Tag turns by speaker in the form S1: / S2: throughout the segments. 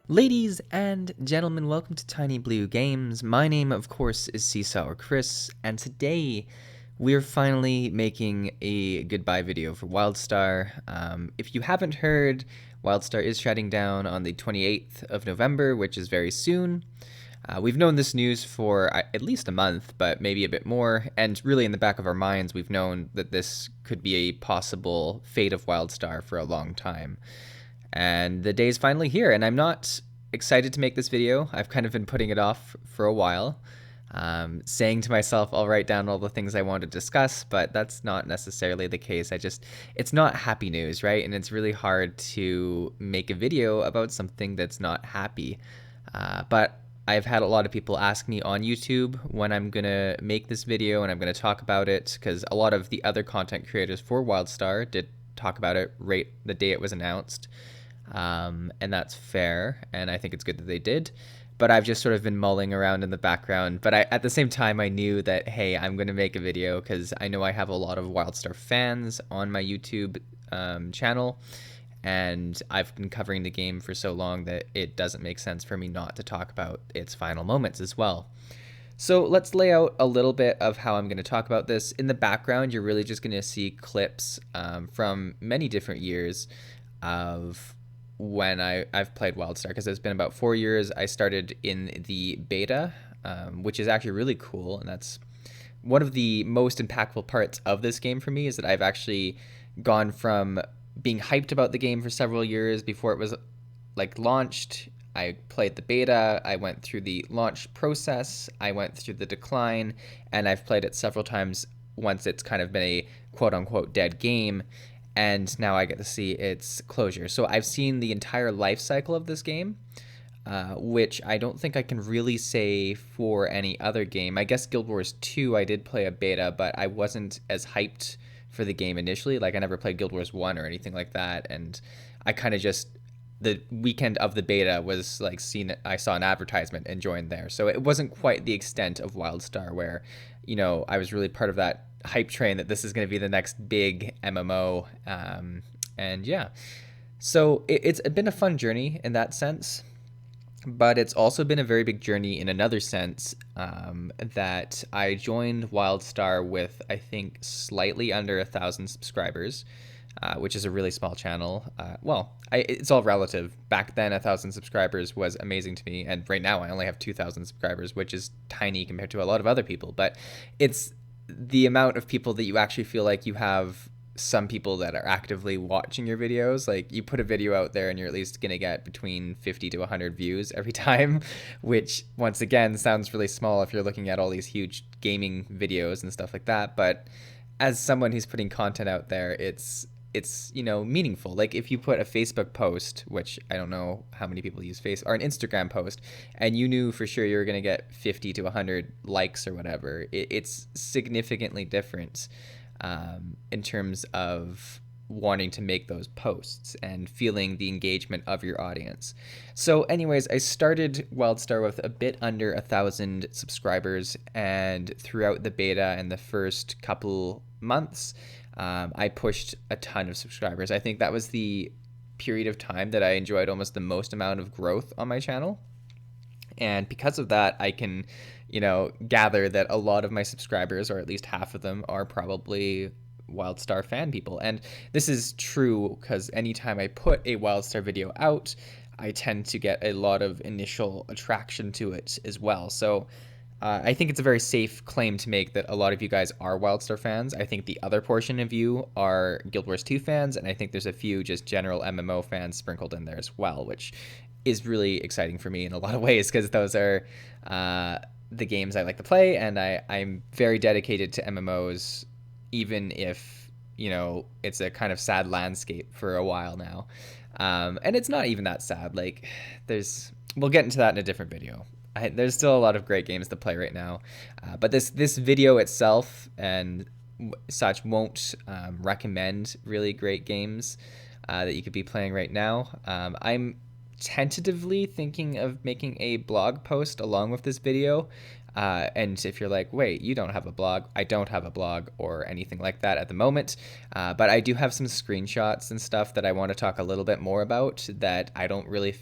S1: Ladies and gentlemen, welcome to Tiny Blue Games. My name, of course, is Seesaw or Chris, and today we're finally making a goodbye video for Wildstar. If you haven't heard, Wildstar is shutting down on the 28th of November, which is very soon. We've known this news for at least a month, but maybe a bit more, and really in the back of our minds, we've known that this could be a possible fate of Wildstar for a long time. And the day is finally here, and I'm not excited to make this video. I've kind of been putting it off for a while, saying to myself I'll write down all the things I want to discuss, but that's not necessarily the case. It's not happy news, right? And it's really hard to make a video about something that's not happy. But I've had a lot of people ask me on YouTube when I'm going to make this video and I'm going to talk about it, because a lot of the other content creators for Wildstar did talk about it right the day it was announced. And that's fair, and I think it's good that they did. But I've just sort of been mulling around in the background. But at the same time, I knew that, hey, I'm going to make a video because I know I have a lot of Wildstar fans on my YouTube channel. And I've been covering the game for so long that it doesn't make sense for me not to talk about its final moments as well. So let's lay out a little bit of how I'm going to talk about this. In the background, you're really just going to see clips from many different years of when I've played Wildstar, because it's been about 4 years. I started in the beta, which is actually really cool, and that's one of the most impactful parts of this game for me, is that I've actually gone from being hyped about the game for several years before it was launched. I played the beta, I went through the launch process, I went through the decline, and I've played it several times once it's kind of been a quote-unquote dead game, and now I get to see its closure. So I've seen the entire life cycle of this game, which I don't think I can really say for any other game. I guess Guild Wars 2, I did play a beta, but I wasn't as hyped for the game initially. I never played Guild Wars 1 or anything like that, and I kind of just, the weekend of the beta was I saw an advertisement and joined there. So it wasn't quite the extent of Wildstar where, I was really part of that hype train that this is going to be the next big MMO. And yeah, so it's been a fun journey in that sense, but it's also been a very big journey in another sense, that I joined Wildstar with, I think, slightly under 1,000 subscribers, which is a really small channel. It's all relative. Back then, 1,000 subscribers was amazing to me, and right now I only have 2,000 subscribers, which is tiny compared to a lot of other people. But it's the amount of people that you actually feel like you have some people that are actively watching your videos. Like, you put a video out there and you're at least going to get between 50 to 100 views every time, which once again sounds really small if you're looking at all these huge gaming videos and stuff like that. But as someone who's putting content out there, it's meaningful. Like, if you put a Facebook post, which I don't know how many people use Facebook, or an Instagram post, and you knew for sure you were going to get 50 to 100 likes or whatever, it's significantly different in terms of wanting to make those posts and feeling the engagement of your audience. So anyways, I started Wildstar with a bit under 1,000 subscribers, and throughout the beta and the first couple months, I pushed a ton of subscribers. I think that was the period of time that I enjoyed almost the most amount of growth on my channel. And because of that, I can, gather that a lot of my subscribers, or at least half of them, are probably Wildstar fan people. And this is true because anytime I put a Wildstar video out, I tend to get a lot of initial attraction to it as well. So I think it's a very safe claim to make that a lot of you guys are Wildstar fans. I think the other portion of you are Guild Wars 2 fans, and I think there's a few just general MMO fans sprinkled in there as well, which is really exciting for me in a lot of ways, because those are the games I like to play, and I'm very dedicated to MMOs, even if, it's a kind of sad landscape for a while now. And it's not even that sad. We'll get into that in a different video. There's still a lot of great games to play right now, but this video itself and such won't recommend really great games that you could be playing right now. I'm tentatively thinking of making a blog post along with this video, and if you're like, wait, you don't have a blog, I don't have a blog or anything like that at the moment, but I do have some screenshots and stuff that I want to talk a little bit more about that I don't really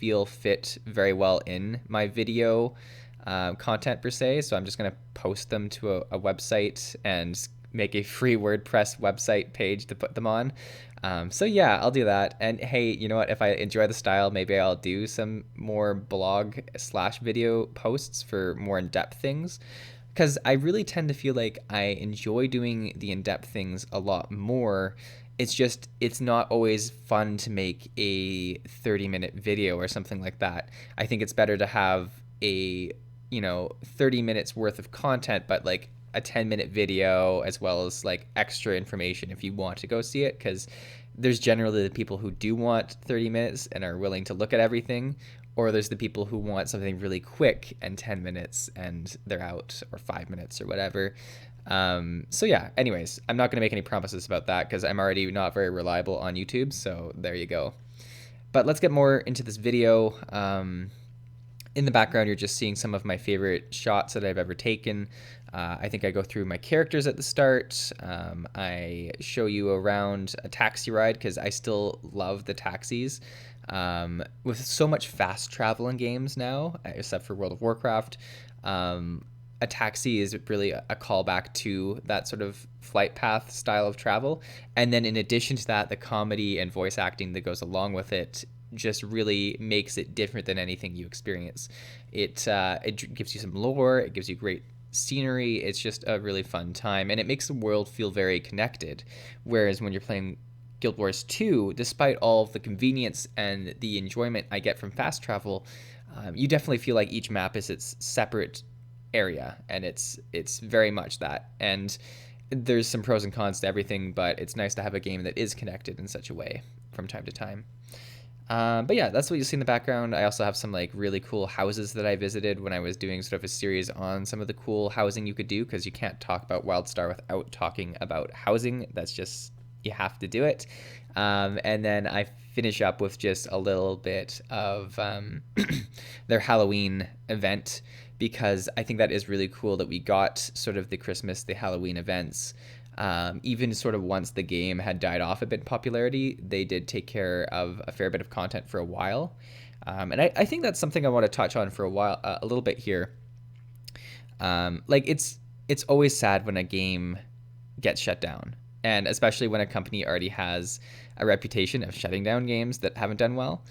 S1: feel fit very well in my video content per se. So I'm just going to post them to a website and make a free WordPress website page to put them on. So yeah, I'll do that. And hey, you know what? If I enjoy the style, maybe I'll do some more blog/video posts for more in-depth things. Because I really tend to feel like I enjoy doing the in-depth things a lot more. It's just, it's not always fun to make a 30-minute video or something like that. I think it's better to have a, 30 minutes worth of content, but like a 10-minute video as well as like extra information if you want to go see it, because there's generally the people who do want 30 minutes and are willing to look at everything, or there's the people who want something really quick and 10 minutes and they're out, or 5 minutes or whatever. So yeah, anyways, I'm not going to make any promises about that because I'm already not very reliable on YouTube, so there you go. But let's get more into this video. In the background, you're just seeing some of my favorite shots that I've ever taken. I think I go through my characters at the start. I show you around a taxi ride because I still love the taxis. With so much fast travel in games now, except for World of Warcraft, a taxi is really a callback to that sort of flight path style of travel. And then in addition to that, the comedy and voice acting that goes along with it just really makes it different than anything you experience. It gives you some lore, it gives you great scenery, it's just a really fun time, and it makes the world feel very connected. Whereas when you're playing Guild Wars 2, despite all of the convenience and the enjoyment I get from fast travel, you definitely feel like each map is its separate area, and it's very much that. And there's some pros and cons to everything, but it's nice to have a game that is connected in such a way from time to time. But yeah, that's what you see in the background. I also have some like really cool houses that I visited when I was doing sort of a series on some of the cool housing you could do, because you can't talk about Wildstar without talking about housing. That's just, you have to do it. And then I finish up with just a little bit of their Halloween event, because I think that is really cool that we got sort of the Halloween events. Even sort of once the game had died off a bit in popularity, they did take care of a fair bit of content for a while. And I think that's something I want to touch on for a little bit here. Like it's always sad when a game gets shut down, and especially when a company already has a reputation of shutting down games that haven't done well.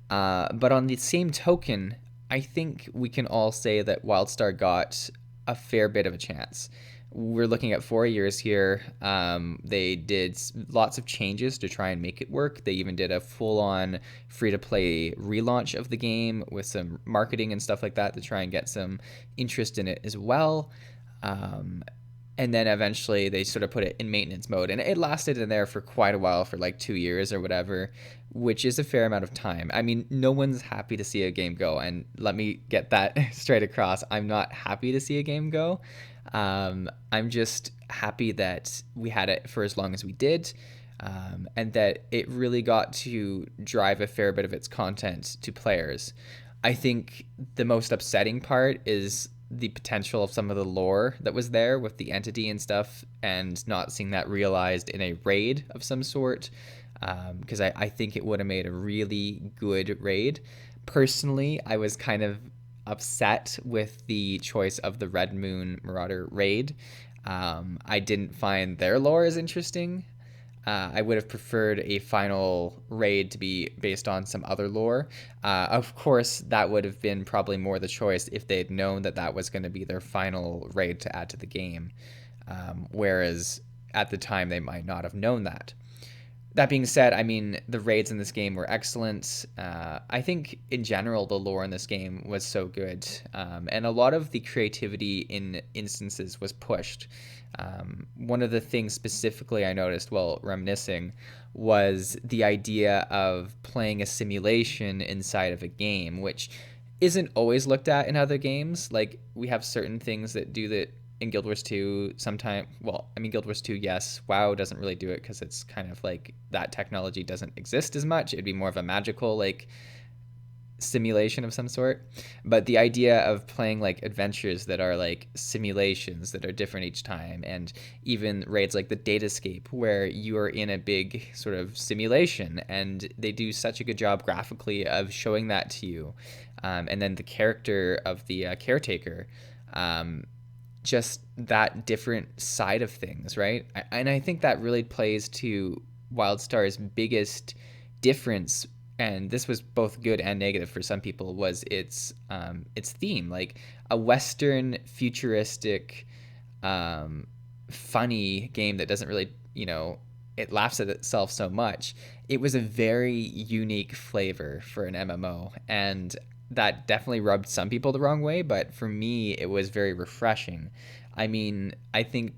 S1: But on the same token, I think we can all say that Wildstar got a fair bit of a chance. We're looking at 4 years here. They did lots of changes to try and make it work. They even did a full-on free-to-play relaunch of the game with some marketing and stuff like that to try and get some interest in it as well. And then eventually they sort of put it in maintenance mode, and it lasted in there for quite a while, for like 2 years or whatever, which is a fair amount of time. I mean, no one's happy to see a game go, and let me get that straight across. I'm not happy to see a game go. I'm just happy that we had it for as long as we did, and that it really got to drive a fair bit of its content to players. I think the most upsetting part is the potential of some of the lore that was there with the entity and stuff, and not seeing that realized in a raid of some sort, because I think it would have made a really good raid. Personally, I was kind of upset with the choice of the Red Moon Marauder raid. I didn't find their lore as interesting. I would have preferred a final raid to be based on some other lore. Of course, that would have been probably more the choice if they'd known that that was going to be their final raid to add to the game. Whereas at the time, they might not have known that. That being said, I mean, the raids in this game were excellent. I think, in general, the lore in this game was so good. And a lot of the creativity in instances was pushed. One of the things specifically I noticed while reminiscing was the idea of playing a simulation inside of a game, which isn't always looked at in other games. Like, we have certain things that do that in Guild Wars 2 sometime. Well, I mean, Guild Wars 2, yes. WoW doesn't really do it because it's kind of like that technology doesn't exist as much. It'd be more of a magical, like, simulation of some sort. But the idea of playing like adventures that are like simulations that are different each time, and even raids like the Datascape, where you are in a big sort of simulation, and they do such a good job graphically of showing that to you. And then the character of the caretaker, um, just that different side of things, right? And I think that really plays to Wildstar's biggest difference, and this was both good and negative for some people, was its theme, like a Western futuristic, um, funny game that doesn't really, it laughs at itself so much. It was a very unique flavor for an MMO, and that definitely rubbed some people the wrong way, but for me, it was very refreshing. I mean, I think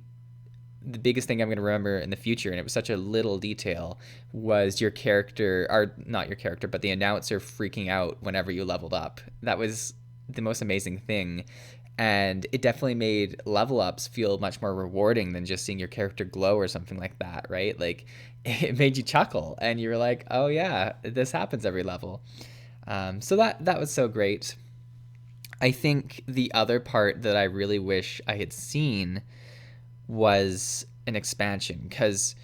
S1: the biggest thing I'm going to remember in the future, and it was such a little detail, was your character, or not your character, but the announcer freaking out whenever you leveled up. That was the most amazing thing. And it definitely made level ups feel much more rewarding than just seeing your character glow or something like that, right? Like, it made you chuckle, and you were like, oh yeah, this happens every level. So that was so great. I think the other part that I really wish I had seen was an expansion, because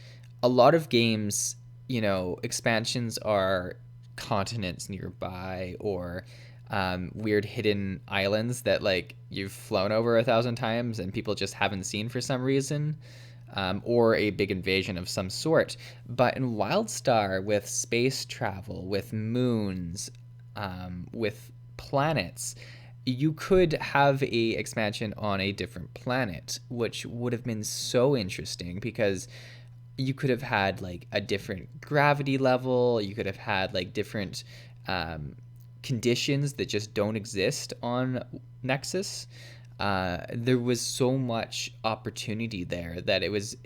S1: a lot of games, expansions are continents nearby, or weird hidden islands that like you've flown over 1,000 times and people just haven't seen for some reason, or a big invasion of some sort. But in Wildstar, with space travel, with moons, with planets, you could have a expansion on a different planet, which would have been so interesting, because you could have had like a different gravity level. You could have had like different conditions that just don't exist on Nexus. There was so much opportunity there that it was,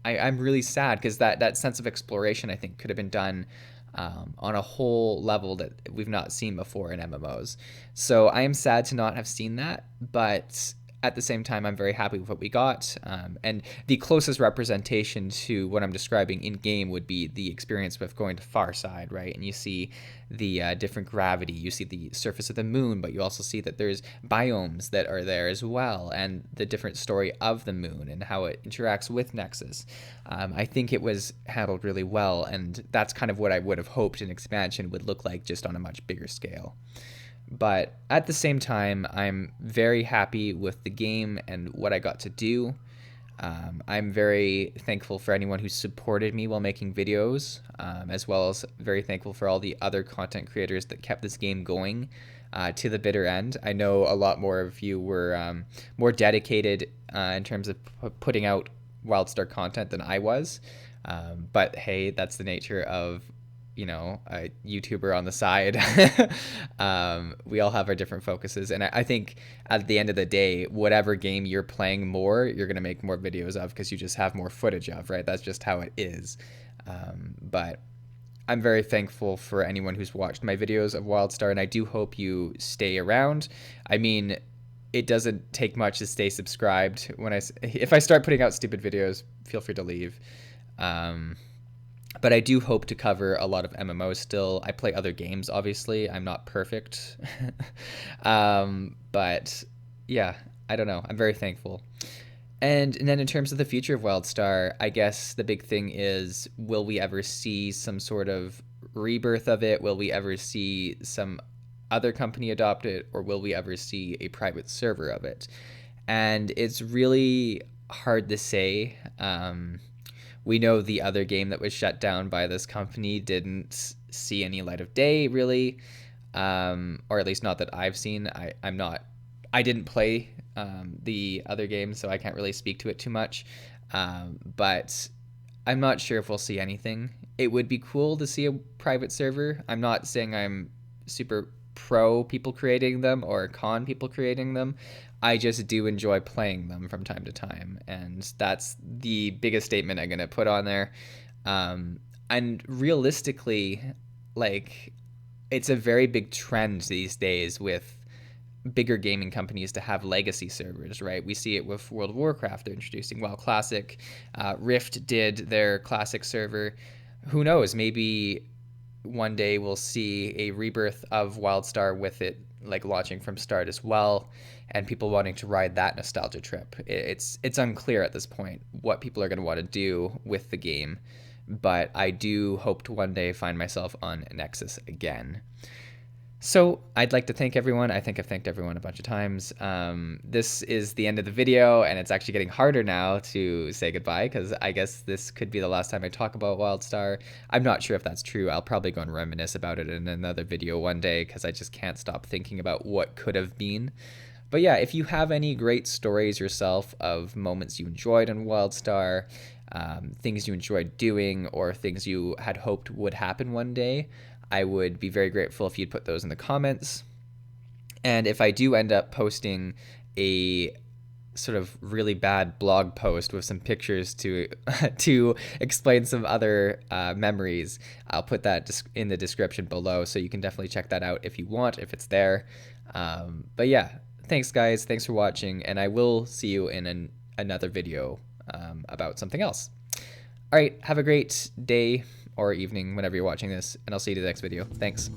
S1: I'm really sad, because that sense of exploration, I think, could have been done on a whole level that we've not seen before in MMOs. So I am sad to not have seen that, but at the same time, I'm very happy with what we got. And the closest representation to what I'm describing in game would be the experience with going to Far Side, right? And you see the different gravity, you see the surface of the moon, but you also see that there's biomes that are there as well, and the different story of the moon and how it interacts with Nexus. I think it was handled really well, and that's kind of what I would have hoped an expansion would look like, just on a much bigger scale. But at the same time, I'm very happy with the game and what I got to do. I'm very thankful for anyone who supported me while making videos, as well as very thankful for all the other content creators that kept this game going to the bitter end. I know a lot more of you were more dedicated in terms of putting out Wildstar content than I was. But hey, that's the nature of a YouTuber on the side. We all have our different focuses, and I think at the end of the day, whatever game you're playing more, you're gonna make more videos of, because you just have more footage of, right? That's just how it is. But I'm very thankful for anyone who's watched my videos of Wildstar, and I do hope you stay around. I mean, it doesn't take much to stay subscribed. If I start putting out stupid videos, feel free to leave. But I do hope to cover a lot of MMOs still. I play other games, obviously. I'm not perfect. But yeah, I don't know. I'm very thankful. And then in terms of the future of Wildstar, I guess the big thing is, will we ever see some sort of rebirth of it? Will we ever see some other company adopt it? Or will we ever see a private server of it? And it's really hard to say. We know the other game that was shut down by this company didn't see any light of day, really, or at least not that I've seen. I didn't play the other game, so I can't really speak to it too much. But I'm not sure if we'll see anything. It would be cool to see a private server. I'm not saying I'm super pro people creating them or con people creating them. I just do enjoy playing them from time to time, and that's the biggest statement I'm gonna put on there. And realistically, like, it's a very big trend these days with bigger gaming companies to have legacy servers, right? We see it with World of Warcraft. They're introducing WoW Classic. Rift did their Classic server. Who knows? Maybe one day we'll see a rebirth of Wildstar with it like launching from start as well, and people wanting to ride that nostalgia trip. It's unclear at this point what people are going to want to do with the game, but I do hope to one day find myself on Nexus again. So I'd like to thank everyone. I think I've thanked everyone a bunch of times. This is the end of the video, and it's actually getting harder now to say goodbye because I guess this could be the last time I talk about Wildstar. I'm not sure if that's true. I'll probably go and reminisce about it in another video one day because I just can't stop thinking about what could have been. But yeah, if you have any great stories yourself of moments you enjoyed on Wildstar, things you enjoyed doing, or things you had hoped would happen one day, I would be very grateful if you'd put those in the comments. And if I do end up posting a sort of really bad blog post with some pictures to to explain some other memories, I'll put that in the description below, so you can definitely check that out if you want, if it's there. But yeah, thanks guys, thanks for watching, and I will see you in another video about something else. All right, have a great day or evening whenever you're watching this, and I'll see you in the next video. Thanks.